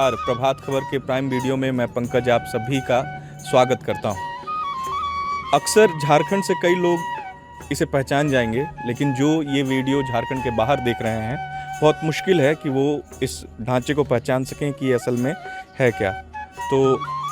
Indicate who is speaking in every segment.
Speaker 1: नमस्कार। प्रभात खबर के prime video में मैं पंकज आप सभी का स्वागत करता हूं। अक्सर झारखंड से कई लोग इसे पहचान जाएंगे, लेकिन जो ये वीडियो झारखंड के बाहर देख रहे हैं बहुत मुश्किल है कि वो इस ढांचे को पहचान सकें कि ये असल में है क्या। तो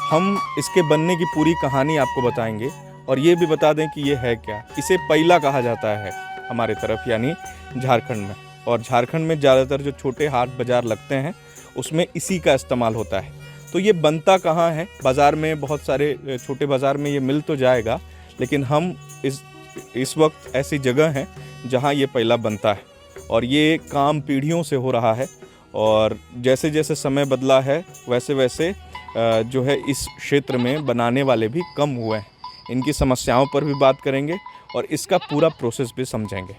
Speaker 1: हम इसके बनने की पूरी कहानी आपको बताएंगे और ये भी बता दें कि ये है क्या। इसे पैला कहा जाता है हमारे तरफ, यानी झारखंड में। और झारखंड में ज़्यादातर जो छोटे हाट बाज़ार लगते हैं उसमें इसी का इस्तेमाल होता है। तो ये बनता कहाँ है? बाज़ार में बहुत सारे छोटे बाज़ार में ये मिल तो जाएगा, लेकिन हम इस वक्त ऐसी जगह हैं जहाँ ये पैला बनता है और ये काम पीढ़ियों से हो रहा है। और जैसे जैसे समय बदला है वैसे वैसे जो है इस क्षेत्र में बनाने वाले भी कम हुए हैं। इनकी समस्याओं पर भी बात करेंगे और इसका पूरा प्रोसेस भी समझेंगे।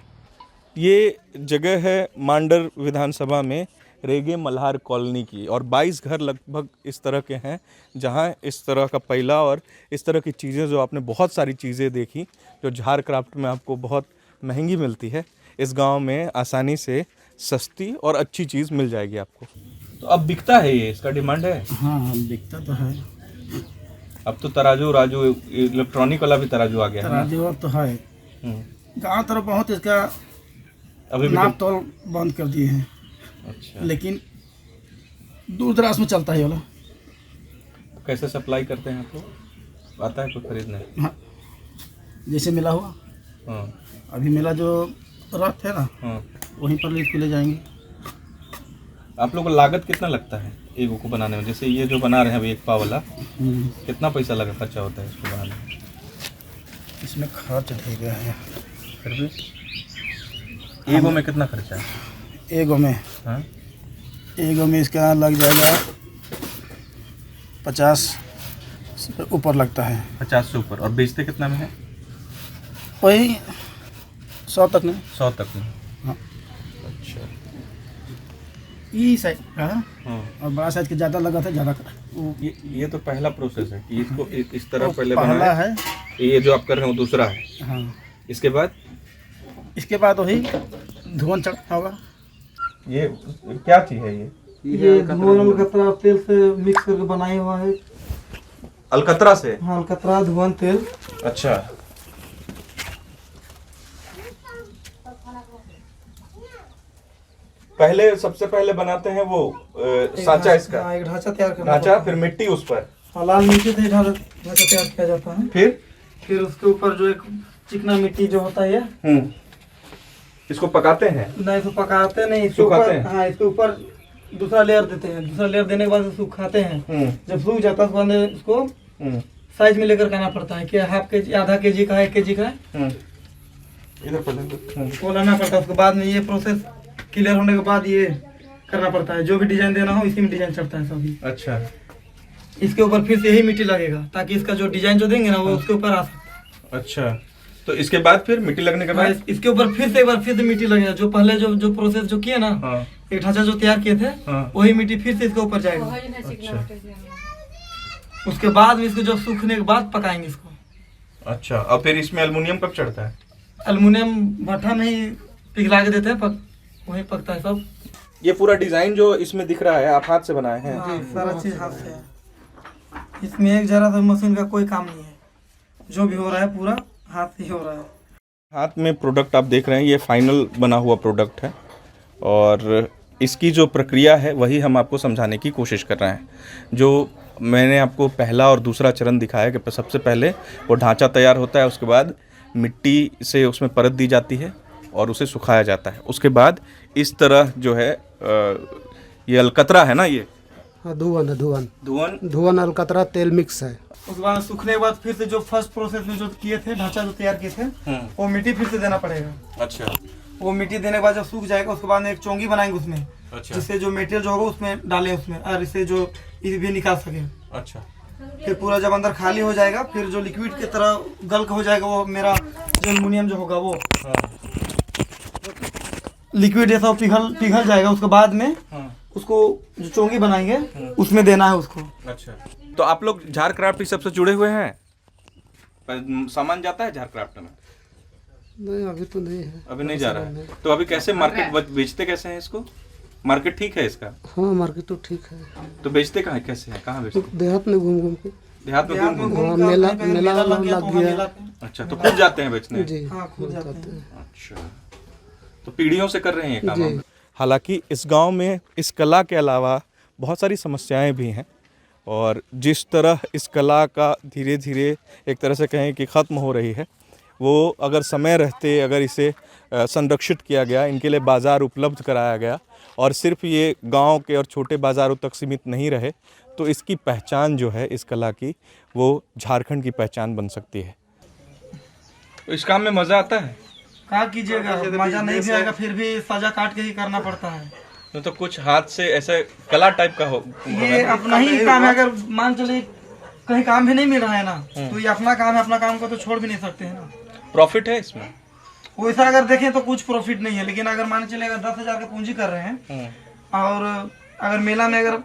Speaker 1: ये जगह है मांडर विधानसभा में रेगे मल्हार कॉलोनी की, और 22 घर लगभग इस तरह के हैं जहां इस तरह का पैला और इस तरह की चीज़ें, जो आपने बहुत सारी चीज़ें देखी जो झार क्राफ्ट में आपको बहुत महंगी मिलती है, इस गांव में आसानी से सस्ती और अच्छी चीज़ मिल जाएगी आपको। तो अब बिकता है ये, इसका डिमांड है?
Speaker 2: हाँ बिकता तो है।
Speaker 1: अब तो तराजू राजू इलेक्ट्रॉनिक वाला भी तराजू आ गया है।
Speaker 2: तराजू अब तो है। गाँव तरफ बहुत इसका
Speaker 1: अभी भी
Speaker 2: नाप तोल बंद कर दिए हैं।
Speaker 1: अच्छा,
Speaker 2: लेकिन दूर दराज में चलता है ये वाला।
Speaker 1: कैसे सप्लाई करते हैं आप लोग? आता है कोई खरीदने?
Speaker 2: हाँ, जैसे मेला हुआ,
Speaker 1: हाँ
Speaker 2: अभी मेला जो रथ है ना,
Speaker 1: हाँ।
Speaker 2: वहीं पर ले जाएंगे।
Speaker 1: आप लोग को लागत कितना लगता है एगो को बनाने में? जैसे ये जो बना रहे हैं अभी एक पाव वाला, कितना पैसा लगा खर्चा होता है इसको बनाने में?
Speaker 2: इसमें खर्च ढेर गया है।
Speaker 1: फिर भी एगो में कितना खर्चा है?
Speaker 2: एगो में,
Speaker 1: हाँ,
Speaker 2: एगो में इसका लग जाएगा 50 से ऊपर लगता है।
Speaker 1: 50 से ऊपर। और बेचते कितना में है?
Speaker 2: वही 100 तक में।
Speaker 1: 100 तक में।
Speaker 2: हाँ।
Speaker 1: अच्छा।
Speaker 2: ये साइज का,
Speaker 1: हाँ।
Speaker 2: और बड़ा साइज के ज़्यादा लगा था, ज़्यादा का।
Speaker 1: ये तो पहला प्रोसेस है कि इसको इस तरह
Speaker 2: वो
Speaker 1: पहले
Speaker 2: पहला
Speaker 1: बनाया
Speaker 2: है।
Speaker 1: ये जो आप कर रहे हो दूसरा है।
Speaker 2: हाँ,
Speaker 1: इसके बाद
Speaker 2: वही धुआं चढ़ा होगा।
Speaker 1: ये क्या चीज़ है?
Speaker 3: ये धुआं अलकतरा तेल से मिक्स करके बनाया हुआ है।
Speaker 1: अलकतरा से?
Speaker 3: हाँ, अलकतरा धुआं तेल।
Speaker 1: अच्छा। सबसे पहले बनाते हैं वो साँचा इसका।
Speaker 3: हाँ, एक ढांचा तैयार करना
Speaker 1: ढांचा,
Speaker 3: पड़ता है।
Speaker 1: फिर मिट्टी उस पर।
Speaker 3: हाँ, लाल मिट्टी से ढांचा तैयार किया जाता है। फिर उसके ऊपर जो एक चिकना मिट्टी जो होता है,
Speaker 1: इसको पकाते हैं?
Speaker 3: नहीं इसको पकाते नहीं, इसके
Speaker 1: सुखाते
Speaker 3: ऊपर,
Speaker 1: हैं?
Speaker 3: हाँ, इसके ऊपर दूसरा लेयर देते हैं। दूसरा लेयर देने के बाद सुखाते हैं। जब सूख जाता है उसके बाद इसको साइज में लेकर आना पड़ता है कि हाफ के जी, आधा केजी का है, 1 केजी का है,
Speaker 1: इधर पर
Speaker 3: वो लाना पड़ता है। उसके बाद में ये प्रोसेस क्लियर होने के बाद ये करना पड़ता है। जो भी डिजाइन देना हो इसी में डिजाइन चढ़ता है सभी।
Speaker 1: अच्छा।
Speaker 3: इसके ऊपर फिर से यही मिट्टी लगेगा ताकि इसका जो डिजाइन जो देंगे ना वो उसके ऊपर आ सकता है।
Speaker 1: अच्छा, तो इसके बाद फिर मिट्टी लगने के बाद
Speaker 3: इसके ऊपर फिर से एक बार फिर से मिट्टी लगेगा। जो पहले जो प्रोसेस जो किए ना, एक ढांचा जो तैयार किए थे, वही मिट्टी फिर से इसके ऊपर जाएगा।
Speaker 1: अच्छा।
Speaker 3: उसके बाद में इसको जो सूखने के बाद पकाएंगे इसको।
Speaker 1: अच्छा, और फिर इसमें एल्युमिनियम कब चढ़ता है?
Speaker 3: एल्युमिनियम भट्ठा में ही पिघला के देते हैं, वही पकता है सब।
Speaker 1: ये पूरा डिजाइन जो इसमें दिख रहा है आप हाथ से बनाए हैं?
Speaker 3: हाँ, सारा चीज हाथ से है। इसमें एक जरा सा मशीन का कोई काम नहीं है। जो भी हो रहा है पूरा हाथ से ही हो रहा है।
Speaker 1: हाथ में प्रोडक्ट आप देख रहे हैं, ये फाइनल बना हुआ प्रोडक्ट है और इसकी जो प्रक्रिया है वही हम आपको समझाने की कोशिश कर रहे हैं। जो मैंने आपको पहला और दूसरा चरण दिखाया कि सबसे पहले वो ढांचा तैयार होता है, उसके बाद मिट्टी से उसमें परत दी जाती है और उसे सुखाया जाता है। उसके बाद इस तरह जो है ये अलकतरा है ना, ये
Speaker 3: हाँ, धुआं
Speaker 1: धुआं
Speaker 3: अलकतरा तेल मिक्स है। उसके बाद सूखने के बाद फिर से जो फर्स्ट प्रोसेस में जो किए थे, ढांचा जो तैयार किए थे, वो मिट्टी फिर से देना पड़ेगा।
Speaker 1: अच्छा।
Speaker 3: वो मिट्टी देने के बाद जब सूख जाएगा उसके बाद में एक चोंगी बनाएंगे उसमें।
Speaker 1: अच्छा।
Speaker 3: जिससे जो मटेरियल जो होगा उसमें डालें उसमें, और इससे जो ये भी निकाल सके।
Speaker 1: अच्छा।
Speaker 3: फिर पूरा जब अंदर खाली हो जाएगा, फिर जो लिक्विड की तरह गल हो जाएगा, वो मेरा जो एल्युमिनियम जो होगा वो लिक्विड जैसा पिघल जाएगा। उसके बाद में उसको जो चोंगी बनाएंगे उसमें देना है उसको।
Speaker 1: अच्छा, तो आप लोग झार क्राफ्ट इस सबसे जुड़े हुए हैं? सामान जाता है झार क्राफ्ट में?
Speaker 3: नहीं, अभी तो नहीं है।
Speaker 1: अभी नहीं जा रहा है। तो अभी कैसे मार्केट बेचते कैसे हैं इसको? मार्केट ठीक है इसका?
Speaker 4: हाँ मार्केट तो ठीक है।
Speaker 1: तो बेचते कहाँ है, कैसे है, कहाँ बेचते?
Speaker 4: देहात में घूम घूम के।
Speaker 1: देहात में घूम घूम?
Speaker 4: हाँ, मेला लग गया।
Speaker 1: अच्छा, तो खुद जाते हैं बेचने?
Speaker 4: जी
Speaker 3: हाँ, खुद जाते हैं।
Speaker 1: अच्छा, तो पीढ़ियों से कर रहे हैं ये काम
Speaker 4: जी।
Speaker 1: आप? हालांकि इस गांव में इस कला के अलावा बहुत सारी समस्याएं भी हैं, और जिस तरह इस कला का धीरे धीरे एक तरह से कहें कि ख़त्म हो रही है, वो अगर समय रहते अगर इसे संरक्षित किया गया, इनके लिए बाज़ार उपलब्ध कराया गया और सिर्फ ये गांव के और छोटे बाज़ारों तक सीमित नहीं रहे, तो इसकी पहचान जो है इस कला की, वो झारखंड की पहचान बन सकती है। तो इस काम में मज़ा आता है?
Speaker 3: क्या कीजिएगा, मजा नहीं भी आएगा, फिर भी सजा काट के ही करना पड़ता है।
Speaker 1: तो कुछ हाथ से ऐसे कला टाइप का हो,
Speaker 3: ये अपना ही काम है। अगर मान चलिए कहीं काम भी नहीं मिल रहा है ना, तो ये अपना काम है, अपना काम को तो छोड़ भी नहीं सकते हैं ना।
Speaker 1: प्रॉफिट है इसमें?
Speaker 3: वैसा अगर देखें तो कुछ प्रॉफिट नहीं है, लेकिन अगर मान चलिए अगर 10,000 का पूंजी कर रहे हैं और अगर मेला में अगर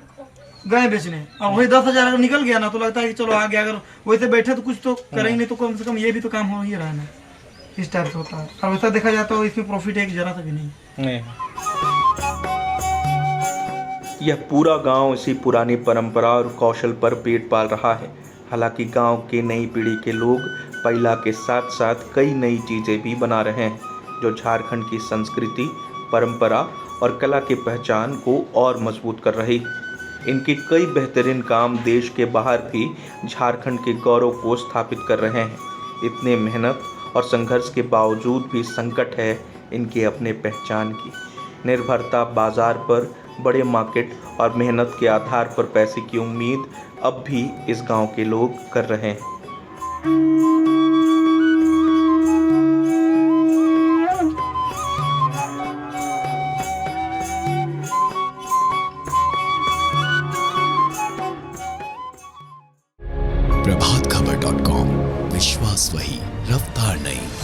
Speaker 3: गए बेचने और वही 10,000 अगर निकल गया ना, तो लगता है कि चलो आ गया। अगर वैसे बैठे तो कुछ तो करेंगे नहीं, तो कम से कम ये भी तो काम हो ही रहा है ना, इस टाइप से होता है। और वैसा देखा जाए तो इसमें प्रॉफिट एक जरा सा भी नहीं।
Speaker 5: यह पूरा गांव इसी पुरानी परंपरा और कौशल पर पेट पाल रहा है। हालांकि गांव के नई पीढ़ी के लोग पहिला के साथ साथ कई नई चीज़ें भी बना रहे हैं, जो झारखंड की संस्कृति, परंपरा और कला की पहचान को और मजबूत कर रही। इनके कई बेहतरीन काम देश के बाहर भी झारखंड के गौरव को स्थापित कर रहे हैं। इतने मेहनत और संघर्ष के बावजूद भी संकट है इनके अपने पहचान की। निर्भरता बाजार पर, बड़े मार्केट और मेहनत के आधार पर पैसे की उम्मीद अब भी इस गांव के लोग कर रहे हैं।
Speaker 6: प्रभातखबर.com, विश्वास वही, रफ्तार नहीं।